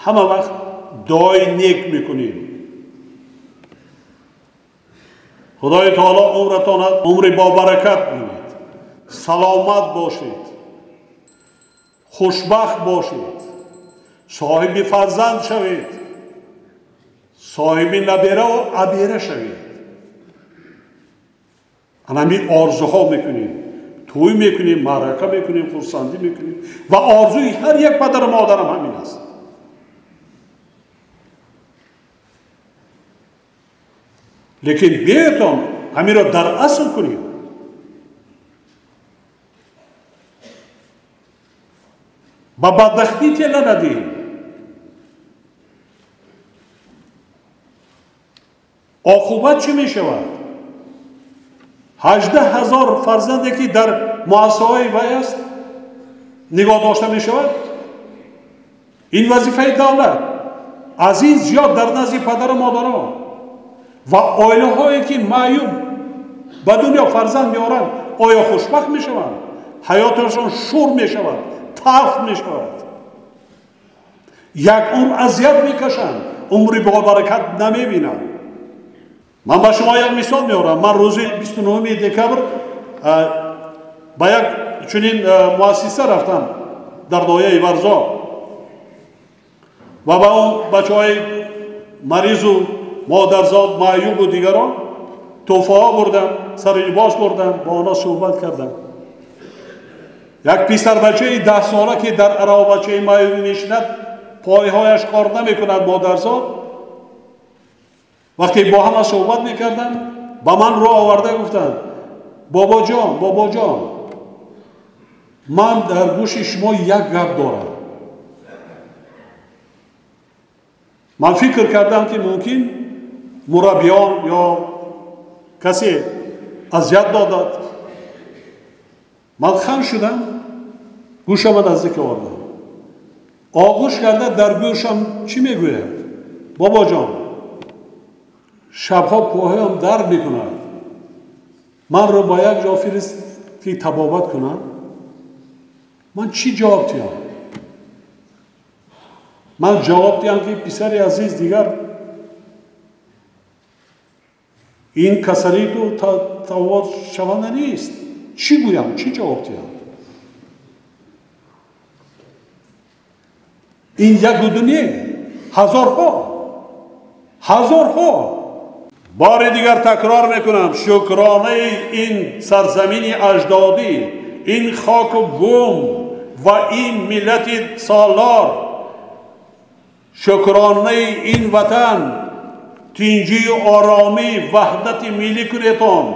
همه وقت دعای نیک میکنیم. خدای تعالی عمرتان عمر با برکت کنید، سلامت باشید، خوشبخت باشید، صاحب فرزند شوید، صاحب نبیره و عبیره شوید. همین آرزوها میکنیم، توی میکنیم، معرکه میکنیم، خرسندی میکنیم و آرزوی هر یک پدر و مادرم همین است. لیکن بیایید همین را در اصل کنیم. با بدبختی تله ندهیم. عاقبت چی می شود؟ 18,000 فرزندی که در مؤسسه‌های وی است نگاه داشته می شود. این وظیفه دولت عزیز زیاد در نزد پدر و مادران و عائله هایی که معیوب به دنیا فرزند میارند آیا خوشبخت می شوند؟ حیاتشان شور می شود، تلخ می شود، یک عمر اذیت می کشند، عمری با برکت نمی بینند. من به شما یک مثال میارم. من روز 29 دکبر به یک چنین مؤسسه رفتم در دایه ورزا و با اون بچه های مریض و مادرزاد معیوب و دیگران تحفه ها بردم، سر لباس بردم، با آنها صحبت کردم. یک پسر بچه 10 ساله که در عراق بچه معیوب میشیند، پایهایش کار نمی کند مادرزاد، وقتی با همه صحبت میکردم با من رو آورده گفتن بابا جان من در گوش شما یک گپ دارم. من فکر کردم که ممکن مربیان یا کسی اذیت دادد. من خم شدم، گوشم نزدیک آوردم، آغوش کرده در گوشم چی میگوید؟ بابا جان شبها پاهایم درد میکند، من رو با یک جا فرست که طبابت کنم. من چی جواب دیم؟ من جواب دیم که پسر عزیز دیگر این کسری تو طبابت شونده نیست. چی گویم؟ چی جواب دیم؟ این یک دنیا هزارها. بار دیگر تکرار میکنم، شکرانه این سرزمین اجدادی، این خاک و گم و این ملت سالار، شکرانه این وطن تینجی و آرامی وحدت ملی کنیتان.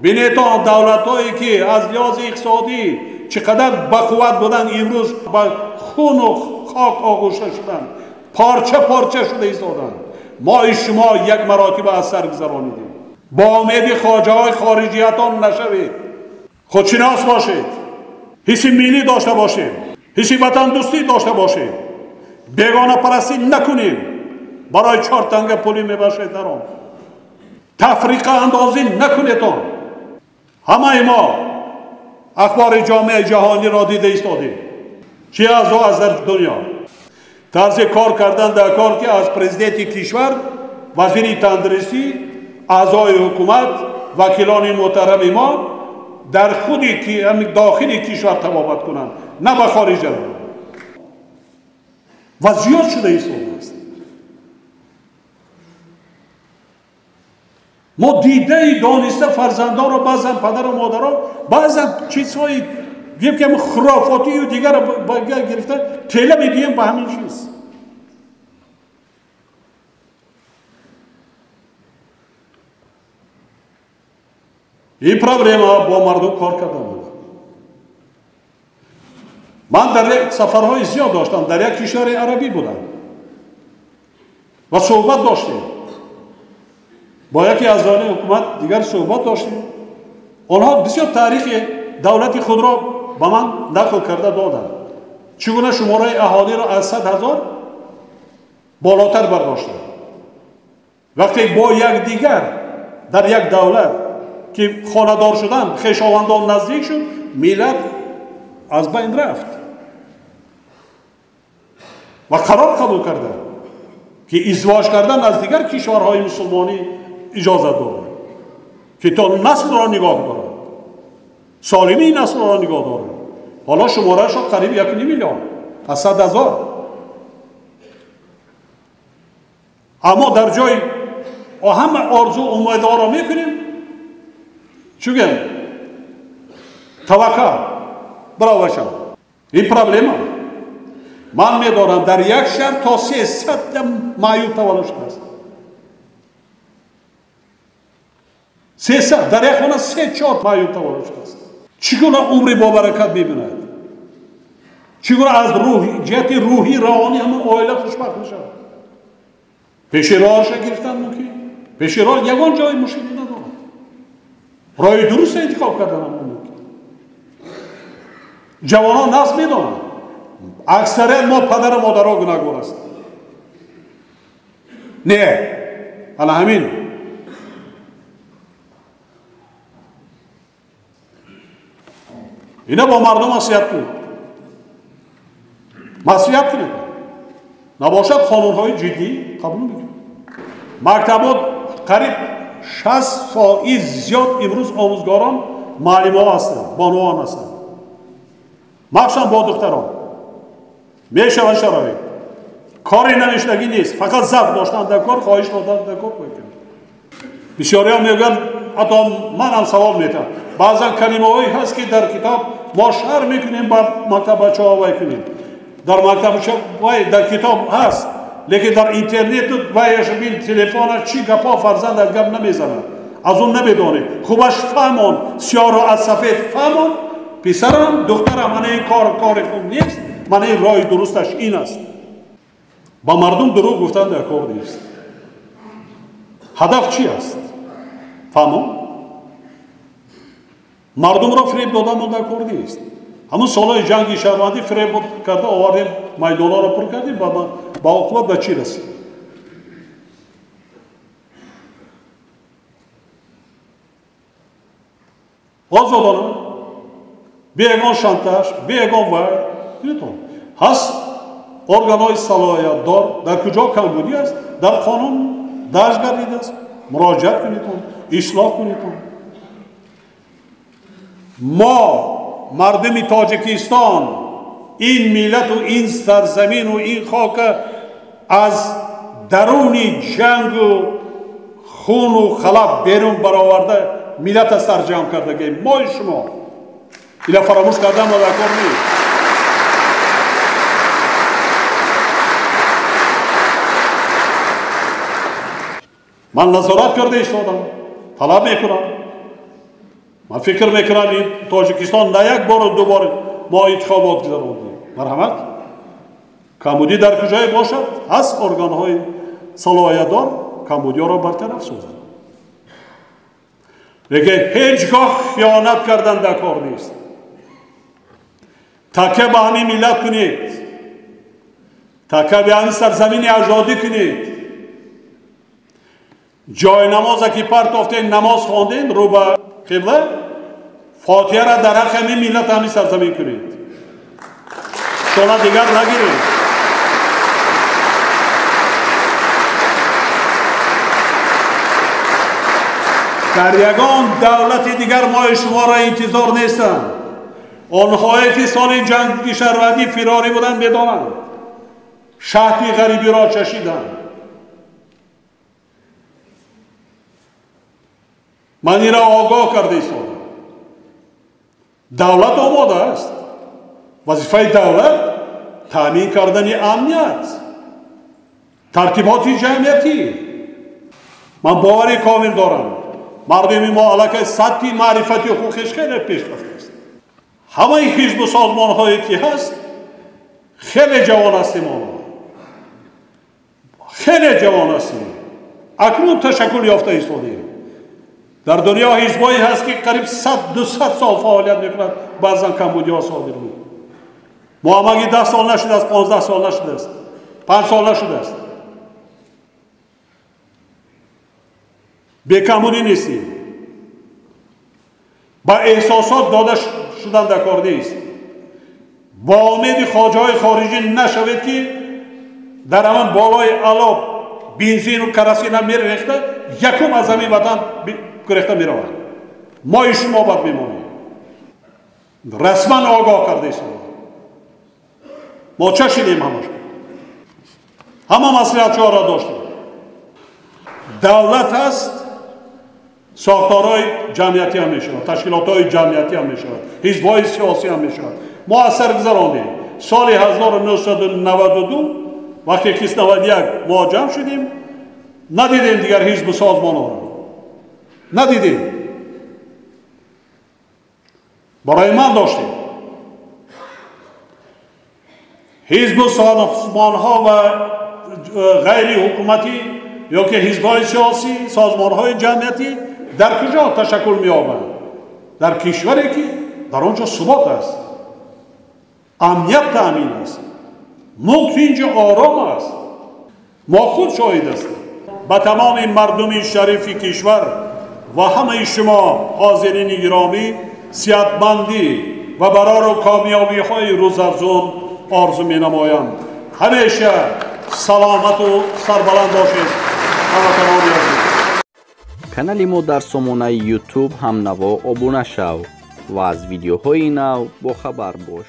بینیتان دولت هایی که از لحاظ اقتصادی چقدر بقوت بودن امروز با خون و خاک آغوشته شدن، پارچه شده ایستادن. ما شما یک مراتب از سر گذرانیدیم. با امید خواجه های خارجیتان نشوید، خودشناس باشید، حس ملی داشته باشید، حس وطن دوستی داشته باشید، بیگانه پرستی نکنید، برای 4 تنگه پولی میباشید در آن تفریقه اندازی نکنید. همه ما اخبار جامعه جهانی را دیده ایستادیم، چی از در دنیا طرز کار کردن در کار که از پرزیدنت کشور، وزیر تندرستی، اعضای حکومت، وکیلان محترم ما در خودی که داخل کشور طبابت کنند، نه به خارج روند. و زیاد شده ایستاده است. ما دیده دانسته فرزندان را، بعضا پدر و مادران، بعضا چیزهای گیم که خرافاتی و دیگر را گرفته تله میدیم به همین چیز. این پروگرام با مردم کار کردم. من در سفرهای زیاد داشتم، در یک کشور عربی بودم و صحبت داشتیم با یکی از اعضای حکومت دیگر صحبت داشتیم. آنها بسیار تاریخ دولت خود را با من نقل کرده دادند، چگونه شماره اهالی را از 100,000 بالاتر برداشتند. وقتی با یک دیگر در یک دولت که خانه‌دار شدن، خویشاوندان نزدیک شد، ملت از بین رفت. و قرار قبول کرده که ازدواج کردن از دیگر کشورهای مسلمانی اجازت داره که تا نسل را نگاه دارد، سالمی نسل را نگاه دارد. حالا شماره شد قریب 1 میلیون از 100,000. اما در جای همه آرزو امیدوار را میکنیم چون توکل برای شما این پرابلم من میدارم در یک شهر تا 300 معیوب تولد شده است. 300 در یک خانه 3-4 معیوب تولد شده است. چگونه عمری با برکت میبیند؟ چگونه از جهت روحی روانی همه عائله خوشبخت میشود؟ پیش راهش گرفتن ممکن؟ پیش راه یگان جای مشکلی ندارد. راه درست انتخاب کردن هم ممکن. جوانان ناز میدانند اکثریت ما پدر و مادرها گناهگار است. نه حالا همین اینا با مردم نصیحت کنید، نصیحت کنید، نباشد قانونهای جدی قبول میکنید. مکتبات قریب 60% زیاد امروز آموزگاران معلم‌ها هستند، بانوان هستند، مخصوصا با دختران. میشود شرایط کاری نوشتگی نیست، فقط ضبط داشتن در کار، خواهش دادن در کار کنید. بسیاری ها میگن، حتی من هم سوال میتونم، بعضا کلمه هایی هست که در کتاب ما شرح میکنیم بر مکتب بچه ها وای کنیم، در مکتب بچه وای در کتاب هست، لیکن در اینترنت وایش بین تلفن چی گپا فرزند از گپ نمیزنه، از اون نمیدونه. خوبش فهمون، سیاه را از سفید فهمون. پسرم دخترم من این کار خوب نیست، من این راه درستش این است. با مردم دروغ گفتن در کار نیست. هدف چی است؟ فهمون؟ مردم را فریب دادن در کار نیست. همون سالهای جنگی شهروندی فریب کرده آوردیم میدان را پر کردیم، با عاقبت به چی رسید؟ آزادانه بیگان شانتاژ، بیگان وای، دیدتون هست ارگانهای صلاحیت دار در کجا کمبودی است؟ در قانون درج گردیده است. مراجعت کنیدتون، اصلاح کنیدتون. ما مردم تاجیکستان این ملت و این سرزمین و این خاک از درون جنگ و خون و خلاب بیرون برآورده ملت سرجم کرده. ما شما اینا فراموش کردن و در کار نیست. من نظارت کرده ایستادم، طلب میکنم. من فکر میکنم این تاجیکستان نه یک بار و دو بار ما انتخابات گذراندیم. مرحمت کمبودی در کجای باشد هست ارگانهای صلاحیت دار کمبودی ها را برطرف سازند. لیکن هیچگاه خیانت کردن در کار نیست. تکیه به همین ملت کنید، تکیه به همین سرزمین آزادی کنید. جای نماز که پرتافتین نماز خواندین رو به قبله، فاتحه را در حق همین ملت همین سرزمین کنید، شما دیگر نگیرید. در یگان دولت دیگر ما شما را انتظار نیستند. آنهایی که سال جنگ شهروندی فراری بودند بدانند شهر غریبی را چشیدند. من این را آگاه کرده ایستادم. دولت آماده است. وظیفه دولت تامین کردن امنیت، ترتیبات جمعیتی. من باوری کامل دارم مردم ما علاقه سطحی معرفتی حقوقش خیلی پیشرفته است. همه حزب و سازمان هایی که هست خیلی جوان هستیم، خیلی جوان هستیم. اکنون تشکل یافته ایستادیم. در دنیا حزبایی هست که قریب 100-200 سال فعالیت میکنند، بعضا کمبودی ها صادر بود. ما هم اگه 10 سال نشده است، 15 سال نشده است، 5 سال نشده است، به کمبودی نیستیم. با احساسات داده شدن در کار نیست. با امید خواجه های خارجی نشوید که дар ҳамон болои алоб бензину керосина мерехта якум аз ҳамин ватан гирехта меравад. мои шумо бад мемонем. расман огоҳ кардаистем. мо ча шидем ҳамаш? ҳама маслиҳатчиҳоро доштем. давлат ҳаст, сохторҳои ҷамъиятӣ ҳам мешавад, ташкилотҳои ҷамъиятӣ ҳам мешавад, ҳизбҳои сиёсӣ ҳам мешавад. мо аз сар гузаронем. соли 1992 вақте ки 91 мо ҷамъ шудем, надидем дигар ҳизбу созмонҳоро. надидем. барои ман доштем. ҳизбу созмонҳо ва ғайри ҳукуматӣ ёки ҳизбҳои сиёсӣ, созмонҳои ҷамъиятӣ дар куҷо ташаккул меёбанд? дар кишваре ки дар он ҷо субот аст, амният таъмин аст, мулк тинҷу ором аст. мо худ шоҳид ҳастем. ба тамоми мардуми шарифи кишвар ва ҳамаи шумо ҳозирини гиромӣ сиҳатмандӣ ва барору комёбиҳои рӯзафзун орзу менамоям. ҳамеша саломату сарбаланд бошед ҳамватанони азиз. канали мо дар сомонаи YouTube ҳамнаво обуна шав ва аз видеоҳои нав бохабар бош.